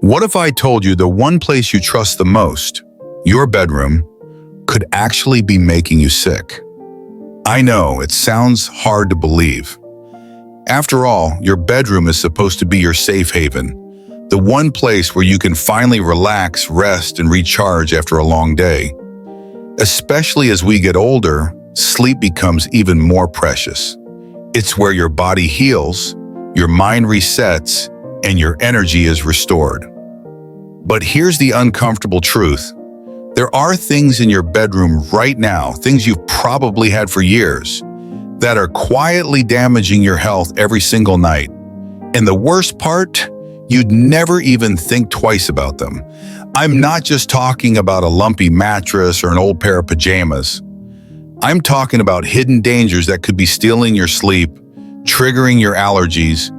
What if I told you the one place you trust the most, your bedroom, could actually be making you sick? I know, it sounds hard to believe. After all, your bedroom is supposed to be your safe haven, the one place where you can finally relax, rest, and recharge after a long day. Especially as we get older, sleep becomes even more precious. It's where your body heals, your mind resets, and your energy is restored. But here's the uncomfortable truth. There are things in your bedroom right now, things you've probably had for years, that are quietly damaging your health every single night. And the worst part, you'd never even think twice about them. I'm not just talking about a lumpy mattress or an old pair of pajamas. I'm talking about hidden dangers that could be stealing your sleep, triggering your allergies,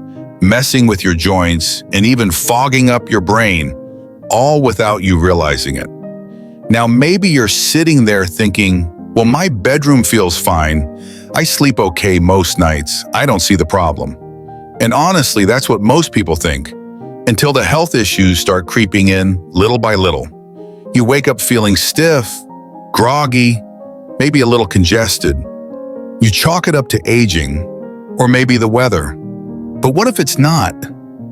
messing with your joints, and even fogging up your brain, all without you realizing it. Now, maybe you're sitting there thinking, well, my bedroom feels fine. I sleep okay most nights. I don't see the problem. And honestly, that's what most people think, until the health issues start creeping in little by little. You wake up feeling stiff, groggy, maybe a little congested. You chalk it up to aging, or maybe the weather. But what if it's not?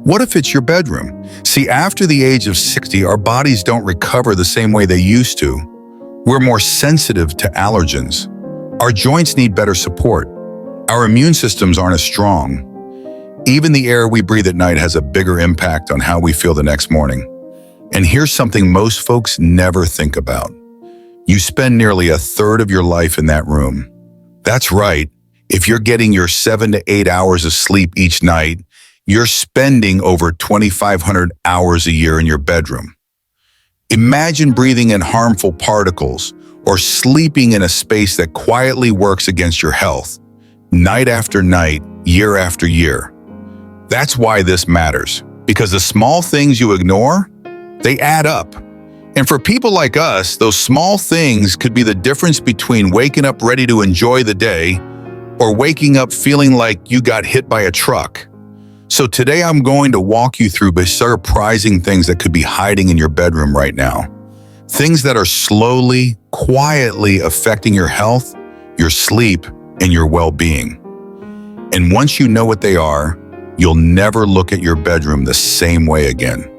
What if it's your bedroom? See, after the age of 60, our bodies don't recover the same way they used to. We're more sensitive to allergens. Our joints need better support. Our immune systems aren't as strong. Even the air we breathe at night has a bigger impact on how we feel the next morning. And here's something most folks never think about. You spend nearly a third of your life in that room. That's right. If you're getting your 7 to 8 hours of sleep each night, you're spending over 2,500 hours a year in your bedroom. Imagine breathing in harmful particles or sleeping in a space that quietly works against your health, night after night, year after year. That's why this matters, because the small things you ignore, they add up. And for people like us, those small things could be the difference between waking up ready to enjoy the day or waking up feeling like you got hit by a truck. So today I'm going to walk you through surprising things that could be hiding in your bedroom right now. Things that are slowly, quietly affecting your health, your sleep, and your well-being. And once you know what they are, you'll never look at your bedroom the same way again.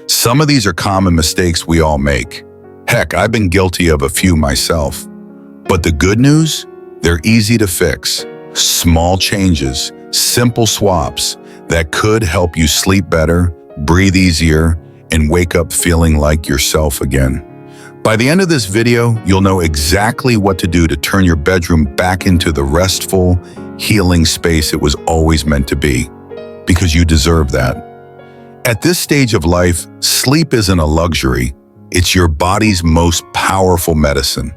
Some of these are common mistakes we all make. Heck, I've been guilty of a few myself. But the good news? They're easy to fix. Small changes, simple swaps that could help you sleep better, breathe easier, and wake up feeling like yourself again. By the end of this video, you'll know exactly what to do to turn your bedroom back into the restful, healing space it was always meant to be, because you deserve that. At this stage of life, sleep isn't a luxury. It's your body's most powerful medicine.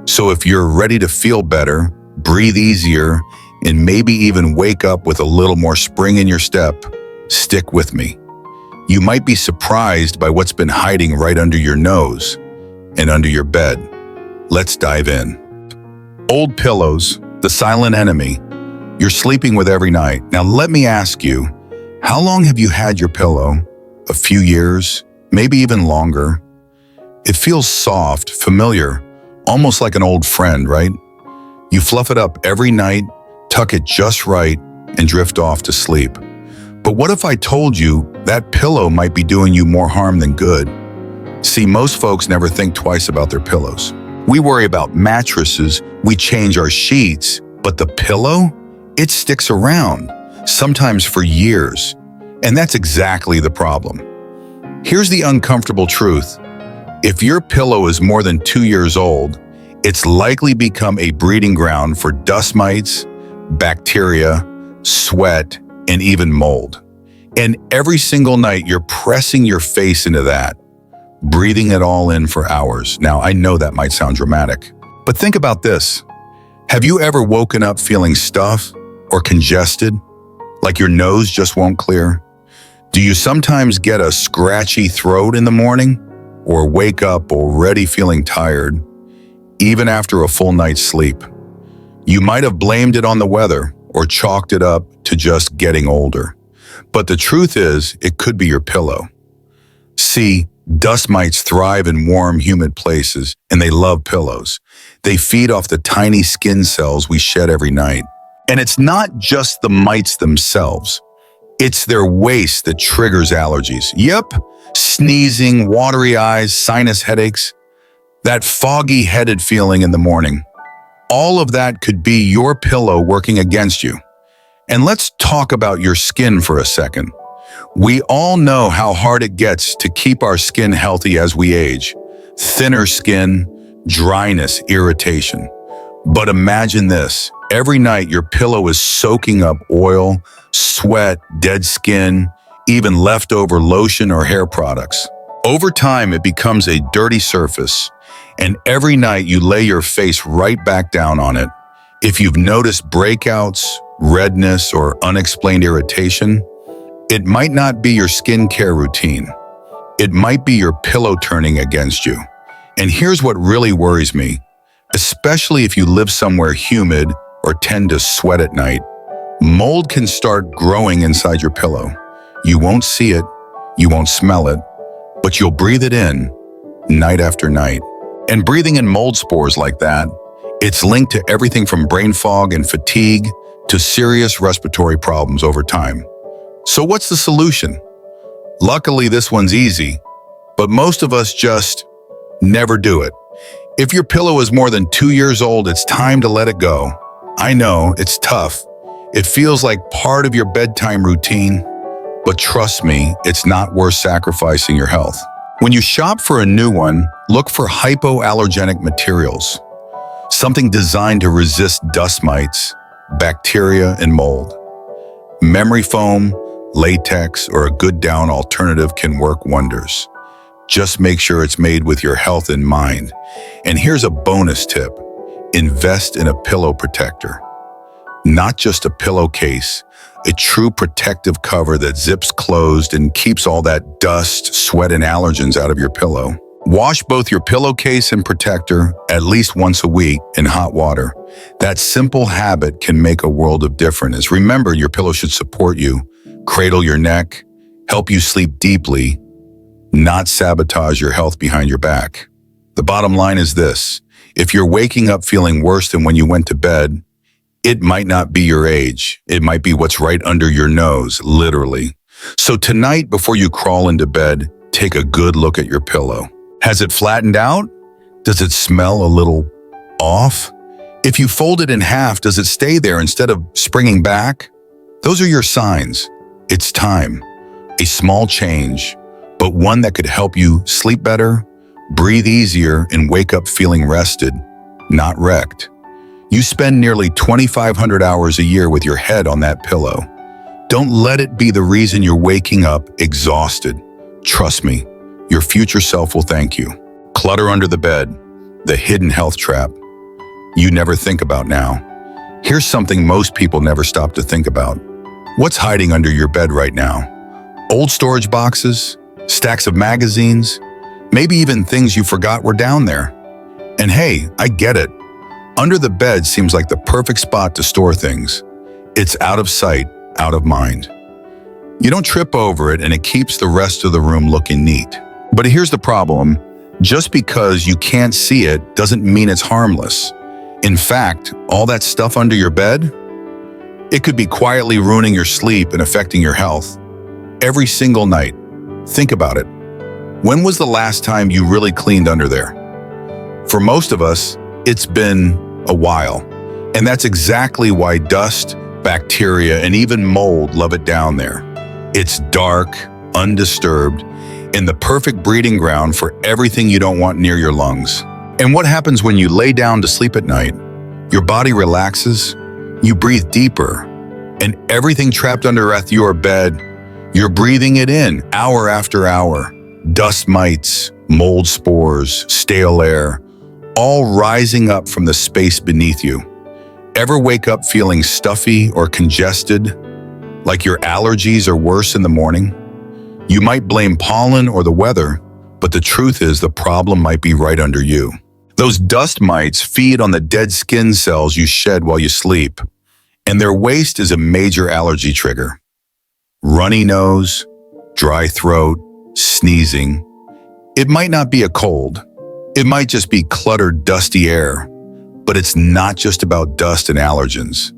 So if you're ready to feel better, breathe easier, and maybe even wake up with a little more spring in your step, stick with me. You might be surprised by what's been hiding right under your nose and under your bed. Let's dive in. Old pillows, the silent enemy, you're sleeping with every night. Now let me ask you, how long have you had your pillow? A few years, maybe even longer? It feels soft, familiar, almost like an old friend, right? You fluff it up every night, tuck it just right, and drift off to sleep. But what if I told you that pillow might be doing you more harm than good? See, most folks never think twice about their pillows. We worry about mattresses, we change our sheets, but the pillow? It sticks around, sometimes for years. And that's exactly the problem. Here's the uncomfortable truth. If your pillow is more than 2 years old, it's likely become a breeding ground for dust mites, bacteria, sweat, and even mold. And every single night you're pressing your face into that, breathing it all in for hours. Now, I know that might sound dramatic, but think about this. Have you ever woken up feeling stuffed or congested, like your nose just won't clear? Do you sometimes get a scratchy throat in the morning, or wake up already feeling tired, even after a full night's sleep? You might have blamed it on the weather or chalked it up to just getting older. But the truth is, it could be your pillow. See, dust mites thrive in warm, humid places, and they love pillows. They feed off the tiny skin cells we shed every night. And it's not just the mites themselves. It's their waste that triggers allergies. Yep, sneezing, watery eyes, sinus headaches, that foggy-headed feeling in the morning. All of that could be your pillow working against you. And let's talk about your skin for a second. We all know how hard it gets to keep our skin healthy as we age. Thinner skin, dryness, irritation. But imagine this. Every night your pillow is soaking up oil, sweat, dead skin, even leftover lotion or hair products. Over time, it becomes a dirty surface, and every night you lay your face right back down on it. If you've noticed breakouts, redness, or unexplained irritation, it might not be your skincare routine. It might be your pillow turning against you. And here's what really worries me, especially if you live somewhere humid or tend to sweat at night. Mold can start growing inside your pillow. You won't see it, you won't smell it, but you'll breathe it in night after night. And breathing in mold spores like that, it's linked to everything from brain fog and fatigue to serious respiratory problems over time. So what's the solution? Luckily, this one's easy, but most of us just never do it. If your pillow is more than 2 years old, it's time to let it go. I know, it's tough. It feels like part of your bedtime routine, but trust me, it's not worth sacrificing your health. When you shop for a new one, look for hypoallergenic materials, something designed to resist dust mites, bacteria, and mold. Memory foam, latex, or a good down alternative can work wonders. Just make sure it's made with your health in mind. And here's a bonus tip. Invest in a pillow protector. Not just a pillowcase, a true protective cover that zips closed and keeps all that dust, sweat, and allergens out of your pillow. Wash both your pillowcase and protector at least once a week in hot water. That simple habit can make a world of difference. Remember, your pillow should support you, cradle your neck, help you sleep deeply, not sabotage your health behind your back. The bottom line is this. If you're waking up feeling worse than when you went to bed, it might not be your age. It might be what's right under your nose, literally. So tonight, before you crawl into bed, take a good look at your pillow. Has it flattened out? Does it smell a little off? If you fold it in half, does it stay there instead of springing back? Those are your signs. It's time. A small change, but one that could help you sleep better, breathe easier, and wake up feeling rested, not wrecked. You spend nearly 2,500 hours a year with your head on that pillow. Don't let it be the reason you're waking up exhausted. Trust me, your future self will thank you. Clutter under the bed, the hidden health trap you never think about now. Here's something most people never stop to think about. What's hiding under your bed right now? Old storage boxes, stacks of magazines, maybe even things you forgot were down there. And hey, I get it. Under the bed seems like the perfect spot to store things. It's out of sight, out of mind. You don't trip over it and it keeps the rest of the room looking neat. But here's the problem. Just because you can't see it doesn't mean it's harmless. In fact, all that stuff under your bed, it could be quietly ruining your sleep and affecting your health. Every single night. Think about it. When was the last time you really cleaned under there? For most of us, it's been a while. And that's exactly why dust, bacteria, and even mold love it down there. It's dark, undisturbed, and the perfect breeding ground for everything you don't want near your lungs. And what happens when you lay down to sleep at night? Your body relaxes, you breathe deeper, and everything trapped under your bed, you're breathing it in hour after hour. Dust mites, mold spores, stale air, all rising up from the space beneath you. Ever wake up feeling stuffy or congested, like your allergies are worse in the morning? You might blame pollen or the weather, but the truth is the problem might be right under you. Those dust mites feed on the dead skin cells you shed while you sleep, and their waste is a major allergy trigger. Runny nose, dry throat, sneezing. It might not be a cold. It might just be cluttered, dusty air. But it's not just about dust and allergens.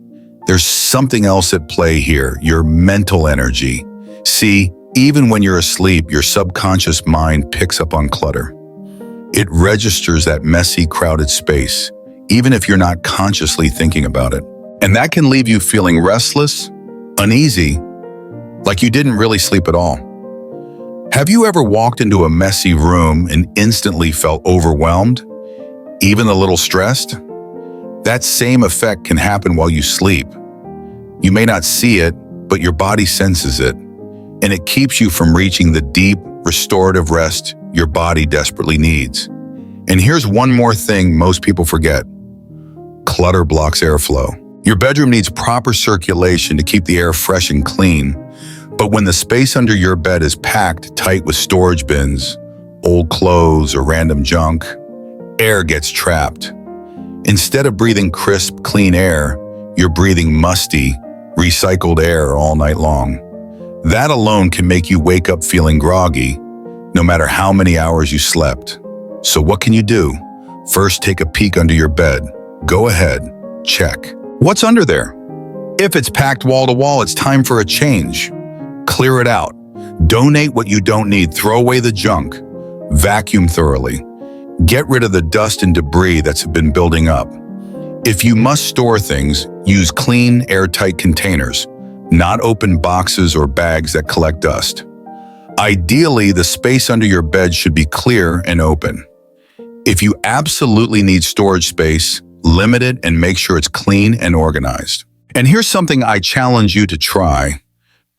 There's something else at play here, your mental energy. See, even when you're asleep, your subconscious mind picks up on clutter. It registers that messy, crowded space, even if you're not consciously thinking about it. And that can leave you feeling restless, uneasy, like you didn't really sleep at all. Have you ever walked into a messy room and instantly felt overwhelmed, even a little stressed? That same effect can happen while you sleep. You may not see it, but your body senses it, and it keeps you from reaching the deep, restorative rest your body desperately needs. And here's one more thing most people forget. Clutter blocks airflow. Your bedroom needs proper circulation to keep the air fresh and clean, but when the space under your bed is packed tight with storage bins, old clothes, or random junk, air gets trapped. Instead of breathing crisp, clean air, you're breathing musty, recycled air all night long. That alone can make you wake up feeling groggy, no matter how many hours you slept. So what can you do? First, take a peek under your bed. Go ahead, check. What's under there? If it's packed wall to wall, it's time for a change. Clear it out. Donate what you don't need. Throw away the junk. Vacuum thoroughly. Get rid of the dust and debris that's been building up. If you must store things, use clean, airtight containers, not open boxes or bags that collect dust. Ideally, the space under your bed should be clear and open. If you absolutely need storage space, limit it and make sure it's clean and organized. And here's something I challenge you to try.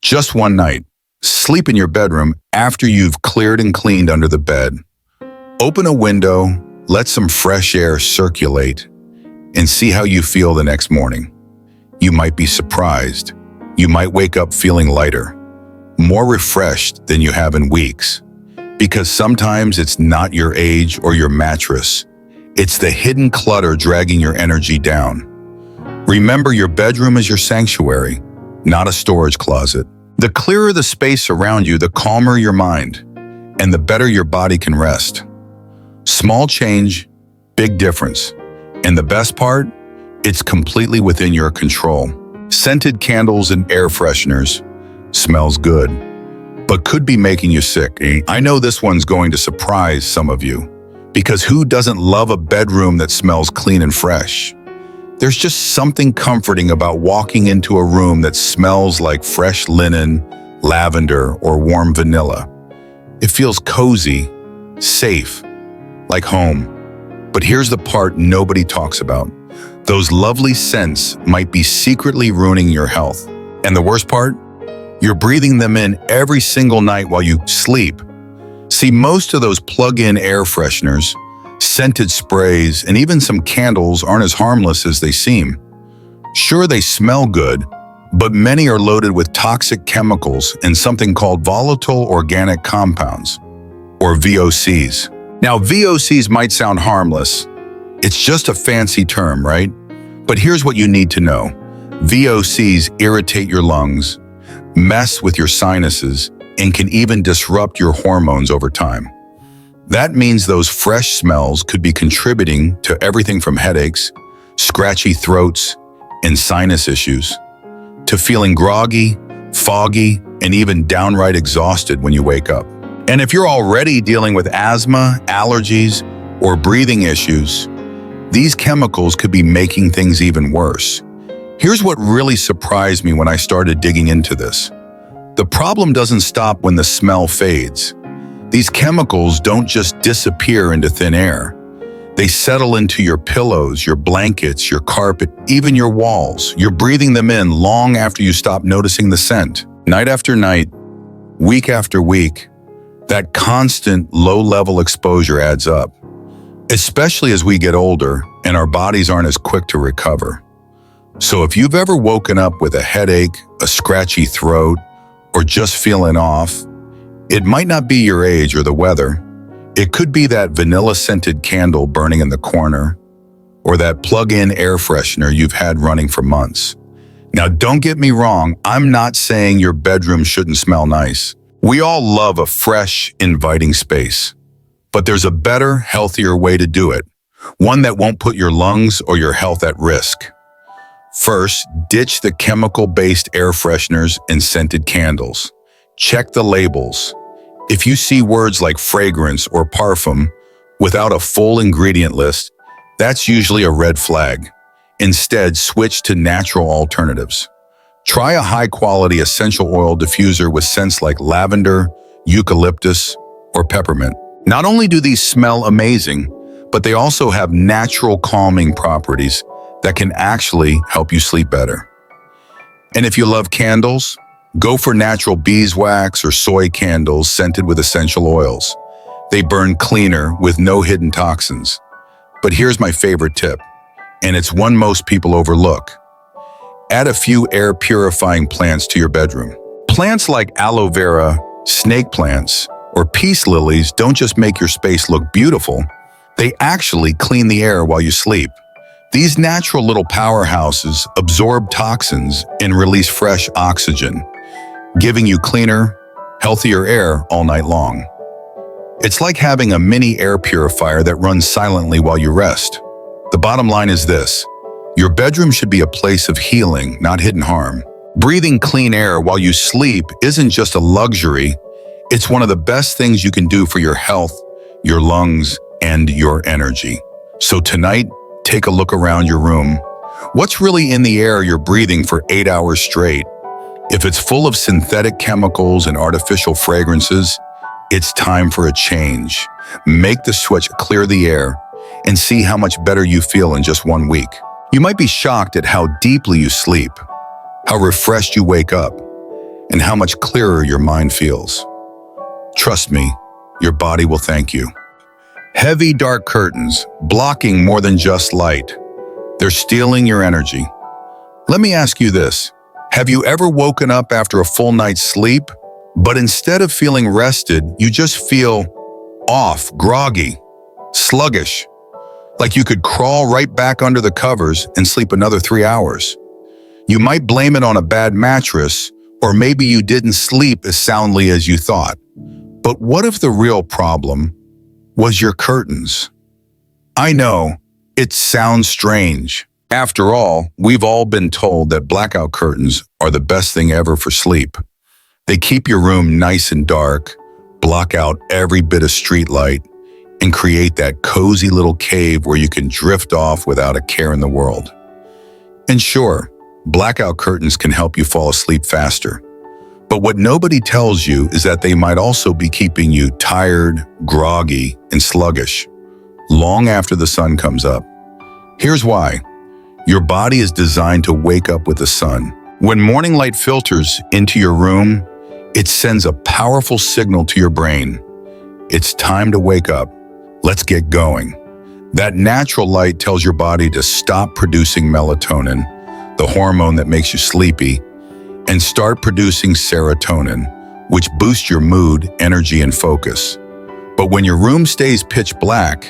Just one night, sleep in your bedroom after you've cleared and cleaned under the bed. Open a window, let some fresh air circulate, and see how you feel the next morning. You might be surprised. You might wake up feeling lighter, more refreshed than you have in weeks. Because sometimes it's not your age or your mattress. It's the hidden clutter dragging your energy down. Remember, your bedroom is your sanctuary, not a storage closet. The clearer the space around you, the calmer your mind, and the better your body can rest. Small change, big difference. And the best part? It's completely within your control. Scented candles and air fresheners smells good, but could be making you sick. I know this one's going to surprise some of you, because who doesn't love a bedroom that smells clean and fresh? There's just something comforting about walking into a room that smells like fresh linen, lavender, or warm vanilla. It feels cozy, safe, like home. But here's the part nobody talks about. Those lovely scents might be secretly ruining your health. And the worst part? You're breathing them in every single night while you sleep. See, most of those plug-in air fresheners, scented sprays, and even some candles aren't as harmless as they seem. Sure, they smell good, but many are loaded with toxic chemicals and something called volatile organic compounds, or VOCs. Now, VOCs might sound harmless. It's just a fancy term, right? But here's what you need to know. VOCs irritate your lungs, mess with your sinuses, and can even disrupt your hormones over time. That means those fresh smells could be contributing to everything from headaches, scratchy throats, and sinus issues, to feeling groggy, foggy, and even downright exhausted when you wake up. And if you're already dealing with asthma, allergies, or breathing issues, these chemicals could be making things even worse. Here's what really surprised me when I started digging into this. The problem doesn't stop when the smell fades. These chemicals don't just disappear into thin air. They settle into your pillows, your blankets, your carpet, even your walls. You're breathing them in long after you stop noticing the scent. Night after night, week after week, that constant low-level exposure adds up, especially as we get older and our bodies aren't as quick to recover. So if you've ever woken up with a headache, a scratchy throat, or just feeling off, it might not be your age or the weather. It could be that vanilla-scented candle burning in the corner, or that plug-in air freshener you've had running for months. Now, don't get me wrong, I'm not saying your bedroom shouldn't smell nice. We all love a fresh, inviting space. But there's a better, healthier way to do it. One that won't put your lungs or your health at risk. First, ditch the chemical-based air fresheners and scented candles. Check the labels. If you see words like fragrance or parfum without a full ingredient list, that's usually a red flag. Instead, switch to natural alternatives. Try a high-quality essential oil diffuser with scents like lavender, eucalyptus, or peppermint. Not only do these smell amazing, but they also have natural calming properties that can actually help you sleep better. And if you love candles, go for natural beeswax or soy candles scented with essential oils. They burn cleaner with no hidden toxins. But here's my favorite tip, and it's one most people overlook. Add a few air-purifying plants to your bedroom. Plants like aloe vera, snake plants, or peace lilies don't just make your space look beautiful, they actually clean the air while you sleep. These natural little powerhouses absorb toxins and release fresh oxygen, giving you cleaner, healthier air all night long. It's like having a mini air purifier that runs silently while you rest. The bottom line is this: your bedroom should be a place of healing, not hidden harm. Breathing clean air while you sleep isn't just a luxury, it's one of the best things you can do for your health, your lungs, and your energy. So tonight, take a look around your room. What's really in the air you're breathing for 8 hours straight? If it's full of synthetic chemicals and artificial fragrances, it's time for a change. Make the switch, clear the air, and see how much better you feel in just 1 week. You might be shocked at how deeply you sleep, how refreshed you wake up, and how much clearer your mind feels. Trust me, your body will thank you. Heavy, dark curtains, blocking more than just light. They're stealing your energy. Let me ask you this. Have you ever woken up after a full night's sleep, but instead of feeling rested, you just feel off, groggy, sluggish, like you could crawl right back under the covers and sleep another 3 hours? You might blame it on a bad mattress, or maybe you didn't sleep as soundly as you thought. But what if the real problem was your curtains? I know, it sounds strange. After all, we've all been told that blackout curtains are the best thing ever for sleep. They keep your room nice and dark, block out every bit of street light, and create that cozy little cave where you can drift off without a care in the world. And sure, blackout curtains can help you fall asleep faster. But what nobody tells you is that they might also be keeping you tired, groggy, and sluggish long after the sun comes up. Here's why. Your body is designed to wake up with the sun. When morning light filters into your room, it sends a powerful signal to your brain. It's time to wake up. Let's get going. That natural light tells your body to stop producing melatonin, the hormone that makes you sleepy, and start producing serotonin, which boosts your mood, energy, and focus. But when your room stays pitch black,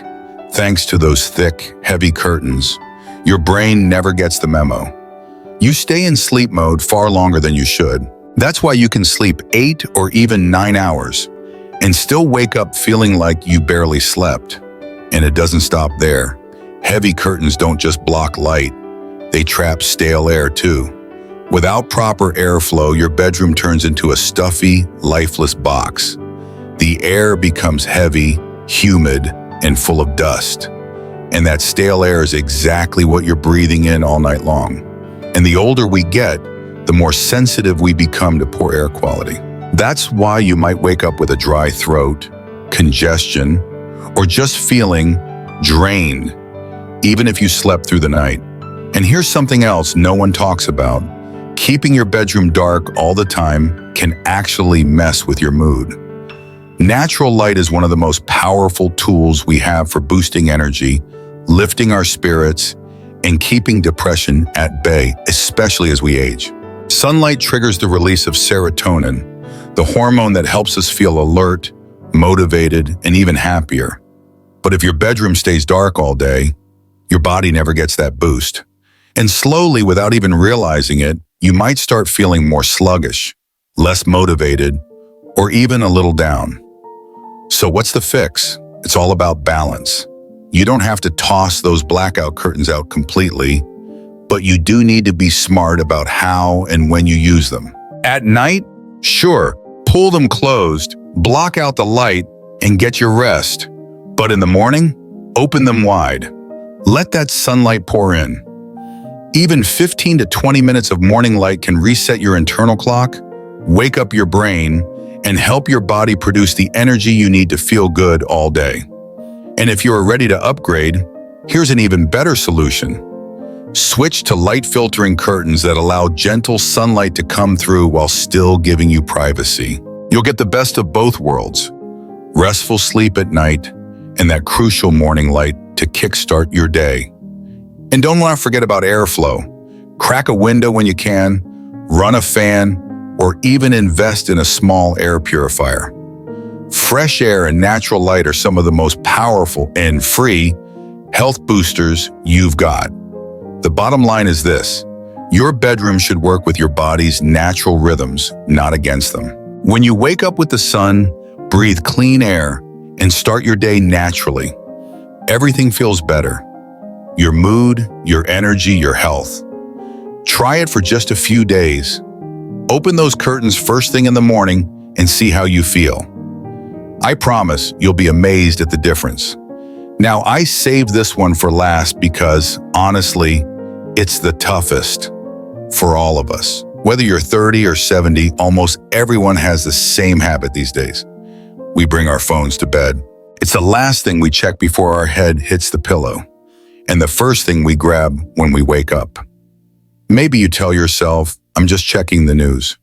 thanks to those thick, heavy curtains, your brain never gets the memo. You stay in sleep mode far longer than you should. That's why you can sleep 8 or even 9 hours and still wake up feeling like you barely slept. And it doesn't stop there. Heavy curtains don't just block light, they trap stale air too. Without proper airflow, your bedroom turns into a stuffy, lifeless box. The air becomes heavy, humid, and full of dust. And that stale air is exactly what you're breathing in all night long. And the older we get, the more sensitive we become to poor air quality. That's why you might wake up with a dry throat, congestion, or just feeling drained, even if you slept through the night. And here's something else no one talks about. Keeping your bedroom dark all the time can actually mess with your mood. Natural light is one of the most powerful tools we have for boosting energy, lifting our spirits, and keeping depression at bay, especially as we age. Sunlight triggers the release of serotonin, the hormone that helps us feel alert, motivated, and even happier. But if your bedroom stays dark all day, your body never gets that boost. And slowly, without even realizing it, you might start feeling more sluggish, less motivated, or even a little down. So what's the fix? It's all about balance. You don't have to toss those blackout curtains out completely, but you do need to be smart about how and when you use them. At night, sure, pull them closed, block out the light, and get your rest. But in the morning, open them wide. Let that sunlight pour in. Even 15 to 20 minutes of morning light can reset your internal clock, wake up your brain, and help your body produce the energy you need to feel good all day. And if you are ready to upgrade, here's an even better solution. Switch to light filtering curtains that allow gentle sunlight to come through while still giving you privacy. You'll get the best of both worlds, restful sleep at night and that crucial morning light to kickstart your day. And don't want to forget about airflow. Crack a window when you can, run a fan, or even invest in a small air purifier. Fresh air and natural light are some of the most powerful and free health boosters you've got. The bottom line is this: your bedroom should work with your body's natural rhythms, not against them. When you wake up with the sun, breathe clean air, and start your day naturally, everything feels better. Your mood, your energy, your health. Try it for just a few days. Open those curtains first thing in the morning and see how you feel. I promise you'll be amazed at the difference. Now, I saved this one for last because, honestly, it's the toughest for all of us. Whether you're 30 or 70, almost everyone has the same habit these days. We bring our phones to bed. It's the last thing we check before our head hits the pillow, and the first thing we grab when we wake up. Maybe you tell yourself, I'm just checking the news,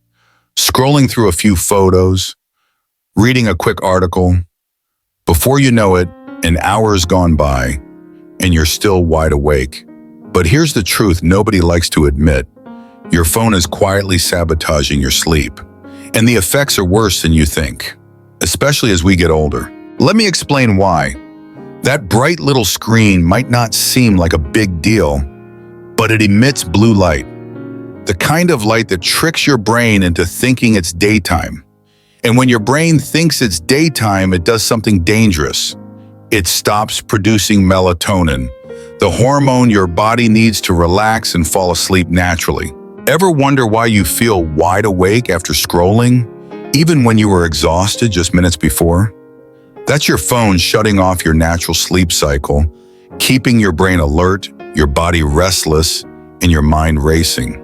scrolling through a few photos, reading a quick article. Before you know it, an hour's gone by, and you're still wide awake. But here's the truth nobody likes to admit. Your phone is quietly sabotaging your sleep, and the effects are worse than you think, especially as we get older. Let me explain why. That bright little screen might not seem like a big deal, but it emits blue light, the kind of light that tricks your brain into thinking it's daytime. And when your brain thinks it's daytime, it does something dangerous. It stops producing melatonin, the hormone your body needs to relax and fall asleep naturally. Ever wonder why you feel wide awake after scrolling, even when you were exhausted just minutes before? That's your phone shutting off your natural sleep cycle, keeping your brain alert, your body restless, and your mind racing.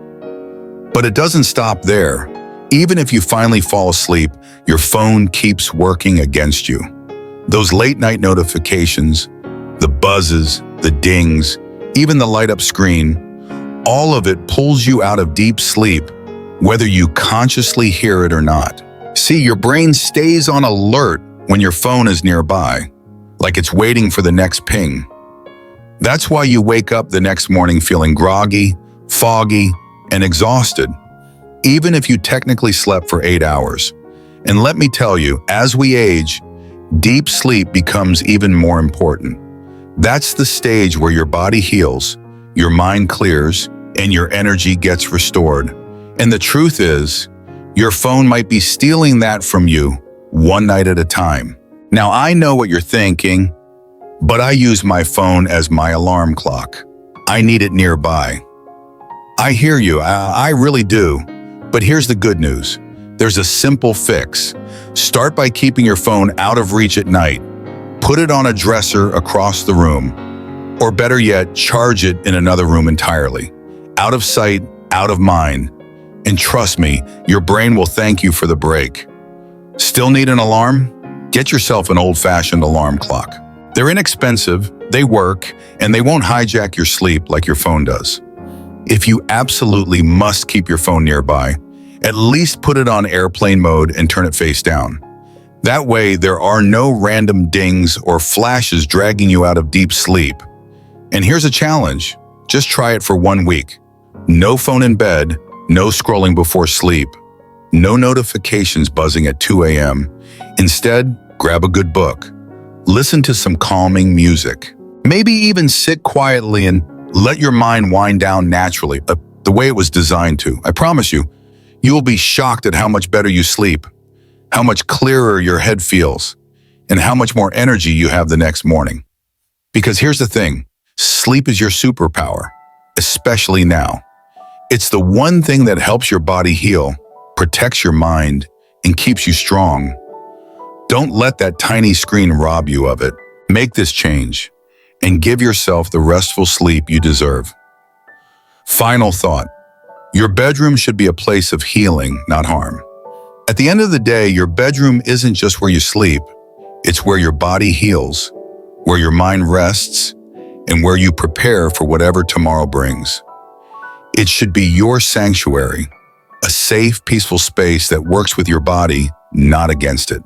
But it doesn't stop there. Even if you finally fall asleep, your phone keeps working against you. Those late-night notifications, the buzzes, the dings, even the light-up screen, all of it pulls you out of deep sleep, whether you consciously hear it or not. See, your brain stays on alert when your phone is nearby, like it's waiting for the next ping. That's why you wake up the next morning feeling groggy, foggy, and exhausted, even if you technically slept for 8 hours. And let me tell you, as we age, deep sleep becomes even more important. That's the stage where your body heals, your mind clears, and your energy gets restored. And the truth is, your phone might be stealing that from you one night at a time. Now, I know what you're thinking, but I use my phone as my alarm clock. I need it nearby. I hear you, I really do. But here's the good news. There's a simple fix. Start by keeping your phone out of reach at night. Put it on a dresser across the room. Or better yet, charge it in another room entirely. Out of sight, out of mind. And trust me, your brain will thank you for the break. Still need an alarm? Get yourself an old-fashioned alarm clock. They're inexpensive, they work, and they won't hijack your sleep like your phone does. If you absolutely must keep your phone nearby, at least put it on airplane mode and turn it face down. That way, there are no random dings or flashes dragging you out of deep sleep. And here's a challenge. Just try it for 1 week. No phone in bed, no scrolling before sleep, no notifications buzzing at 2 a.m. Instead, grab a good book. Listen to some calming music. Maybe even sit quietly and let your mind wind down naturally, the way it was designed to. I promise you, you will be shocked at how much better you sleep. how much clearer your head feels, and how much more energy you have the next morning. Because here's the thing, sleep is your superpower, especially now. It's the one thing that helps your body heal, protects your mind, and keeps you strong. Don't let that tiny screen rob you of it. Make this change and give yourself the restful sleep you deserve. Final thought. Your bedroom should be a place of healing, not harm. At the end of the day, your bedroom isn't just where you sleep. It's where your body heals, where your mind rests, and where you prepare for whatever tomorrow brings. It should be your sanctuary, a safe, peaceful space that works with your body, not against it.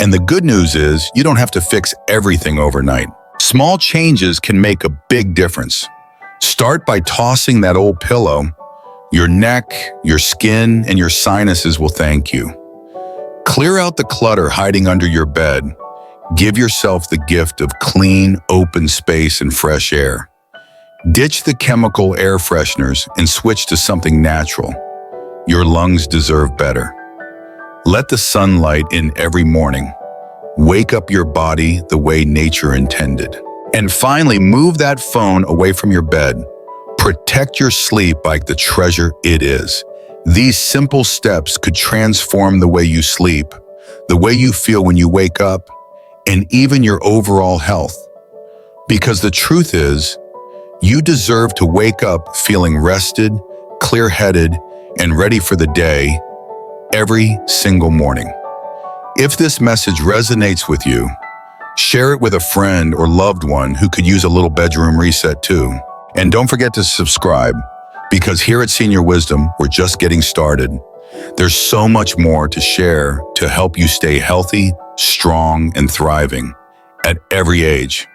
And the good news is you don't have to fix everything overnight. Small changes can make a big difference. Start by tossing that old pillow. Your neck, your skin, and your sinuses will thank you. Clear out the clutter hiding under your bed. Give yourself the gift of clean, open space and fresh air. Ditch the chemical air fresheners and switch to something natural. Your lungs deserve better. Let the sunlight in every morning. Wake up your body the way nature intended. And finally, move that phone away from your bed. Protect your sleep like the treasure it is. These simple steps could transform the way you sleep, the way you feel when you wake up, and even your overall health. Because the truth is, you deserve to wake up feeling rested, clear-headed, and ready for the day every single morning. If this message resonates with you, share it with a friend or loved one who could use a little bedroom reset too. And don't forget to subscribe, because here at Senior Wisdom, we're just getting started. There's so much more to share to help you stay healthy, strong, and thriving at every age.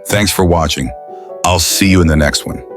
Thanks for watching. I'll see you in the next one.